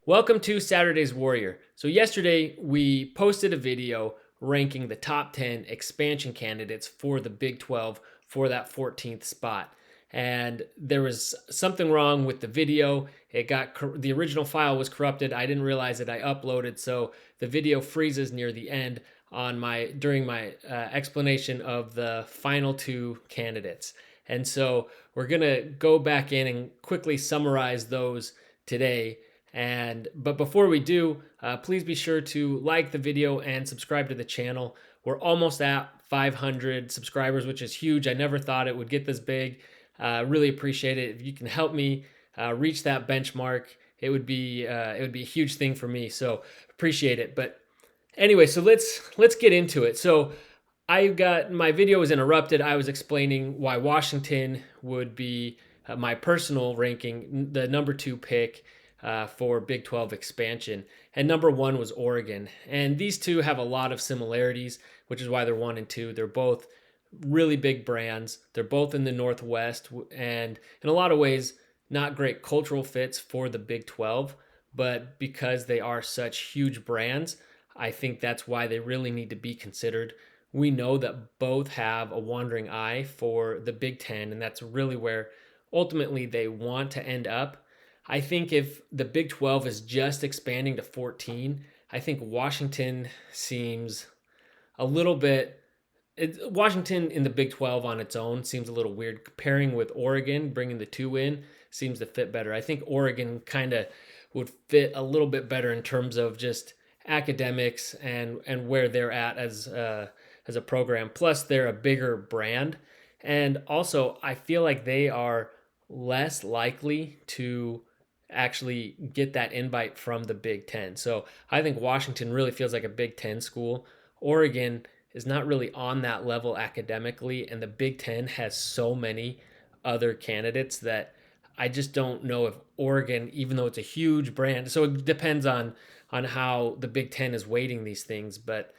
Welcome to Saturday's Warrior. So, yesterday we posted a video ranking the top 10 expansion candidates for the Big 12 for that 14th spot. And there was something wrong with the video. The original file was corrupted. I didn't realize it. I uploaded, so the video freezes near the end during my explanation of the final two candidates. And so we're gonna go back in and quickly summarize those today. But before we do, please be sure to like the video and subscribe to the channel. We're almost at 500 subscribers, which is huge. I never thought it would get this big. Really appreciate it. If you can help me reach that benchmark, it would be a huge thing for me. So appreciate it. But anyway, so let's get into it. So my video was interrupted. I was explaining why Washington would be my personal ranking, the number 2 pick for Big 12 expansion. And number 1 was Oregon. And these two have a lot of similarities, which is why they're 1 and 2. They're both really big brands. They're both in the Northwest, and in a lot of ways, not great cultural fits for the Big 12. But because they are such huge brands, I think that's why they really need to be considered. We know that both have a wandering eye for the Big 10, and that's really where ultimately they want to end up. I think if the Big 12 is just expanding to 14, I think Washington seems a little bit. Washington in the Big 12 on its own seems a little weird. Pairing with Oregon, bringing the two in, seems to fit better. I think Oregon kind of would fit a little bit better in terms of just academics and where they're at as a program. Plus, they're a bigger brand, and also I feel like they are less likely to actually get that invite from the Big Ten. So I think Washington really feels like a Big Ten school. Oregon is not really on that level academically, and the Big Ten has so many other candidates that I just don't know if Oregon, even though it's a huge brand, so it depends on how the Big Ten is weighting these things. But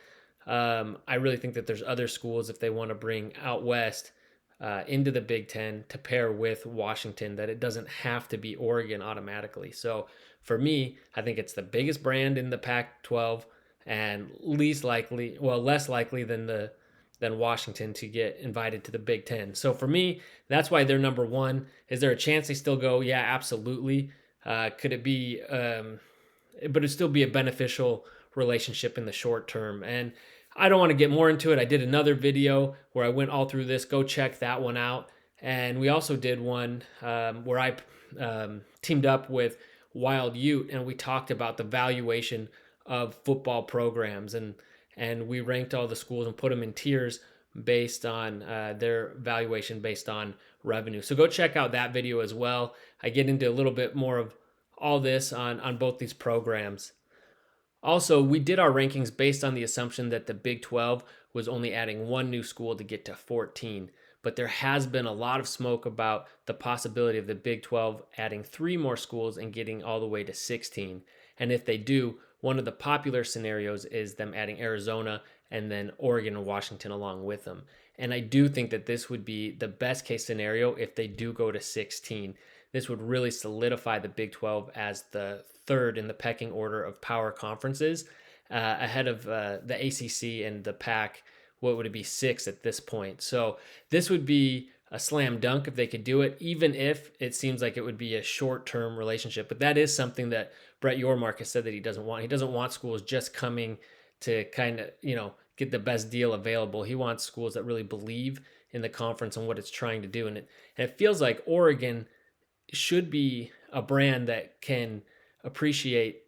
I really think that there's other schools if they want to bring out west into the Big Ten to pair with Washington, that it doesn't have to be Oregon automatically. So for me, I think it's the biggest brand in the Pac-12 and less likely than Washington to get invited to the Big Ten. So for me, that's why they're number 1. Is there a chance they still go? Yeah, absolutely. Could it be? But it'd still be a beneficial relationship in the short term. And I don't want to get more into it. I did another video where I went all through this. Go check that one out. And we also did one where I teamed up with Wild Ute, and we talked about the valuation of football programs, and we ranked all the schools and put them in tiers based on their valuation based on revenue. So go check out that video as well. I get into a little bit more of all this on both these programs. Also, we did our rankings based on the assumption that the Big 12 was only adding 1 new school to get to 14, but there has been a lot of smoke about the possibility of the Big 12 adding 3 more schools and getting all the way to 16. And if they do, one of the popular scenarios is them adding Arizona and then Oregon and Washington along with them. And I do think that this would be the best case scenario if they do go to 16. This would really solidify the Big 12 as the 3rd in the pecking order of power conferences, ahead of the ACC and the Pac. What would it be, 6 at this point? So this would be a slam dunk if they could do it, even if it seems like it would be a short-term relationship. But that is something that Brett Yormark has said that he doesn't want. He doesn't want schools just coming to kind of, get the best deal available. He wants schools that really believe in the conference and what it's trying to do. And it feels like Oregon should be a brand that can appreciate,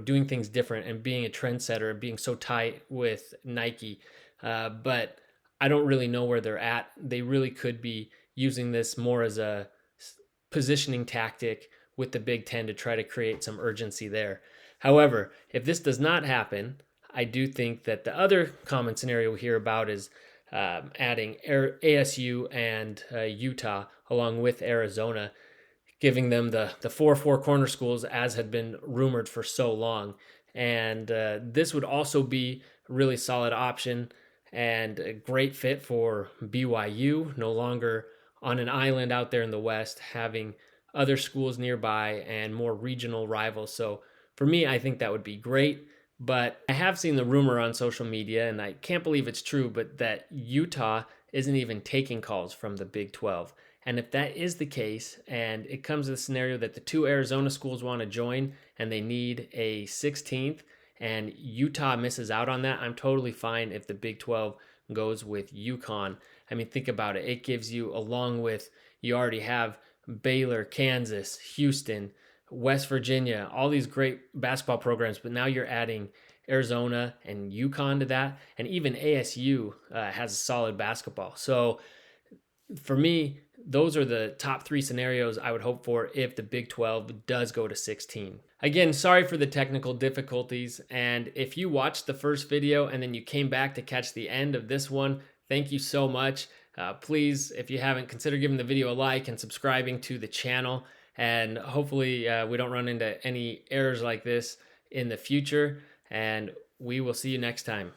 doing things different and being a trendsetter and being so tight with Nike. But I don't really know where they're at. They really could be using this more as a positioning tactic with the Big Ten to try to create some urgency there. However, if this does not happen, I do think that the other common scenario we hear about is adding ASU and Utah along with Arizona, giving them the 4 corner schools as had been rumored for so long. And this would also be a really solid option and a great fit for BYU, no longer on an island out there in the West, having other schools nearby and more regional rivals. So For me, I think that would be great. But I have seen the rumor on social media, and I can't believe it's true, but that Utah isn't even taking calls from the Big 12. And if that is the case, and it comes to the scenario that the two Arizona schools want to join and they need a 16th, and Utah misses out on that, I'm totally fine if the Big 12 goes with UConn. I mean, think about it. It gives you, along with, you already have Baylor, Kansas, Houston, West Virginia, all these great basketball programs, but now you're adding Arizona and UConn to that, and even ASU has solid basketball. So for me, those are the top three scenarios I would hope for if the Big 12 does go to 16. Again, sorry for the technical difficulties. And if you watched the first video and then you came back to catch the end of this one, thank you so much. Please, if you haven't, consider giving the video a like and subscribing to the channel. And hopefully we don't run into any errors like this in the future. And we will see you next time.